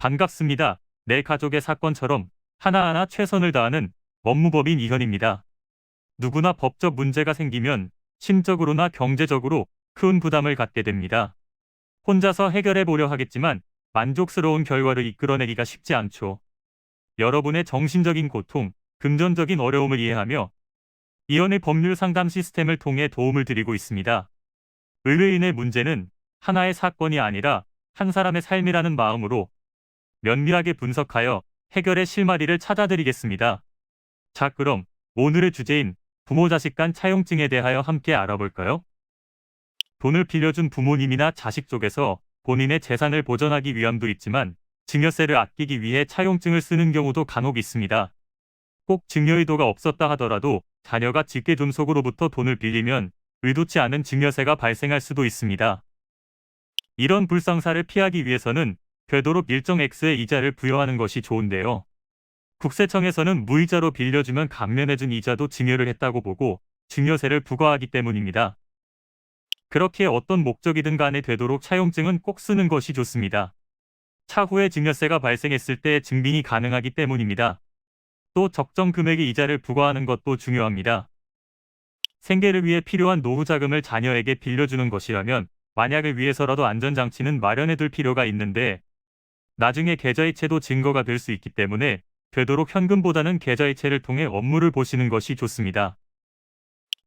반갑습니다. 내 가족의 사건처럼 하나하나 최선을 다하는 법무법인 이현입니다. 누구나 법적 문제가 생기면 심적으로나 경제적으로 큰 부담을 갖게 됩니다. 혼자서 해결해 보려 하겠지만 만족스러운 결과를 이끌어내기가 쉽지 않죠. 여러분의 정신적인 고통, 금전적인 어려움을 이해하며 이현의 법률 상담 시스템을 통해 도움을 드리고 있습니다. 의뢰인의 문제는 하나의 사건이 아니라 한 사람의 삶이라는 마음으로 면밀하게 분석하여 해결의 실마리를 찾아드리겠습니다. 자, 그럼 오늘의 주제인 부모 자식 간 차용증에 대하여 함께 알아볼까요? 돈을 빌려준 부모님이나 자식 쪽에서 본인의 재산을 보전하기 위함도 있지만 증여세를 아끼기 위해 차용증을 쓰는 경우도 간혹 있습니다. 꼭 증여 의도가 없었다 하더라도 자녀가 직계 존속으로부터 돈을 빌리면 의도치 않은 증여세가 발생할 수도 있습니다. 이런 불상사를 피하기 위해서는 되도록 일정 액수의 이자를 부여하는 것이 좋은데요. 국세청에서는 무이자로 빌려주면 감면해준 이자도 증여를 했다고 보고 증여세를 부과하기 때문입니다. 그렇게 어떤 목적이든 간에 되도록 차용증은 꼭 쓰는 것이 좋습니다. 차후에 증여세가 발생했을 때 증빙이 가능하기 때문입니다. 또 적정 금액의 이자를 부과하는 것도 중요합니다. 생계를 위해 필요한 노후 자금을 자녀에게 빌려주는 것이라면 만약을 위해서라도 안전장치는 마련해둘 필요가 있는데 나중에 계좌이체도 증거가 될 수 있기 때문에 되도록 현금보다는 계좌이체를 통해 업무를 보시는 것이 좋습니다.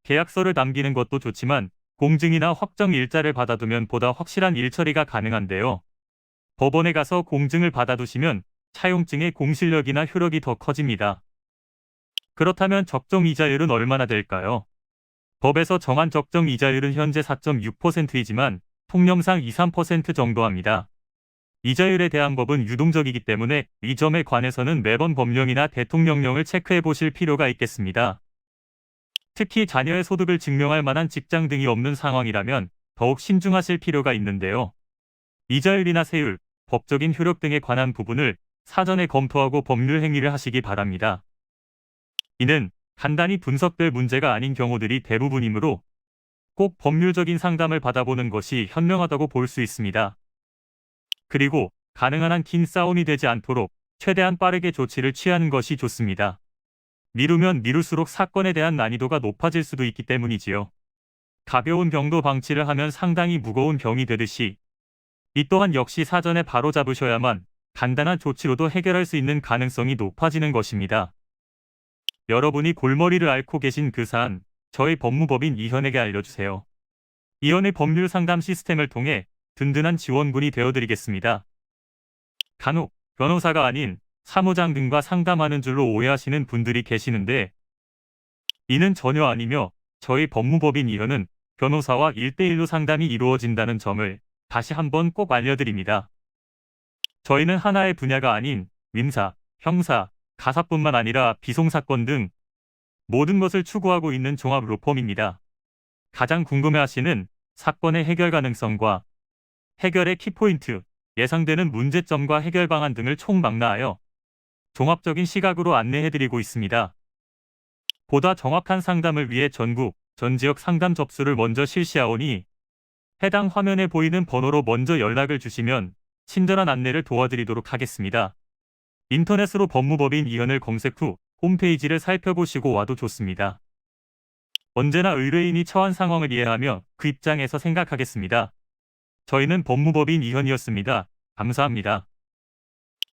계약서를 남기는 것도 좋지만 공증이나 확정 일자를 받아두면 보다 확실한 일처리가 가능한데요. 법원에 가서 공증을 받아두시면 차용증의 공실력이나 효력이 더 커집니다. 그렇다면 적정 이자율은 얼마나 될까요? 법에서 정한 적정 이자율은 현재 4.6%이지만 통념상 2~3% 정도 합니다. 이자율에 대한 법은 유동적이기 때문에 이 점에 관해서는 매번 법령이나 대통령령을 체크해 보실 필요가 있겠습니다. 특히 자녀의 소득을 증명할 만한 직장 등이 없는 상황이라면 더욱 신중하실 필요가 있는데요. 이자율이나 세율, 법적인 효력 등에 관한 부분을 사전에 검토하고 법률 행위를 하시기 바랍니다. 이는 간단히 분석될 문제가 아닌 경우들이 대부분이므로 꼭 법률적인 상담을 받아보는 것이 현명하다고 볼 수 있습니다. 그리고 가능한 한 긴 싸움이 되지 않도록 최대한 빠르게 조치를 취하는 것이 좋습니다. 미루면 미룰수록 사건에 대한 난이도가 높아질 수도 있기 때문이지요. 가벼운 병도 방치를 하면 상당히 무거운 병이 되듯이 이 또한 역시 사전에 바로 잡으셔야만 간단한 조치로도 해결할 수 있는 가능성이 높아지는 것입니다. 여러분이 골머리를 앓고 계신 그 사안, 저희 법무법인 이현에게 알려주세요. 이현의 법률 상담 시스템을 통해 든든한 지원군이 되어드리겠습니다. 간혹 변호사가 아닌 사무장 등과 상담하는 줄로 오해하시는 분들이 계시는데 이는 전혀 아니며 저희 법무법인 이현은 변호사와 1대1로 상담이 이루어진다는 점을 다시 한번 꼭 알려드립니다. 저희는 하나의 분야가 아닌 민사, 형사, 가사뿐만 아니라 비송사건 등 모든 것을 추구하고 있는 종합 로펌입니다. 가장 궁금해하시는 사건의 해결 가능성과 해결의 키포인트, 예상되는 문제점과 해결 방안 등을 총망라하여 종합적인 시각으로 안내해드리고 있습니다. 보다 정확한 상담을 위해 전국, 전 지역 상담 접수를 먼저 실시하오니 해당 화면에 보이는 번호로 먼저 연락을 주시면 친절한 안내를 도와드리도록 하겠습니다. 인터넷으로 법무법인 이현을 검색 후 홈페이지를 살펴보시고 와도 좋습니다. 언제나 의뢰인이 처한 상황을 이해하며 그 입장에서 생각하겠습니다. 저희는 법무법인 이현이었습니다. 감사합니다.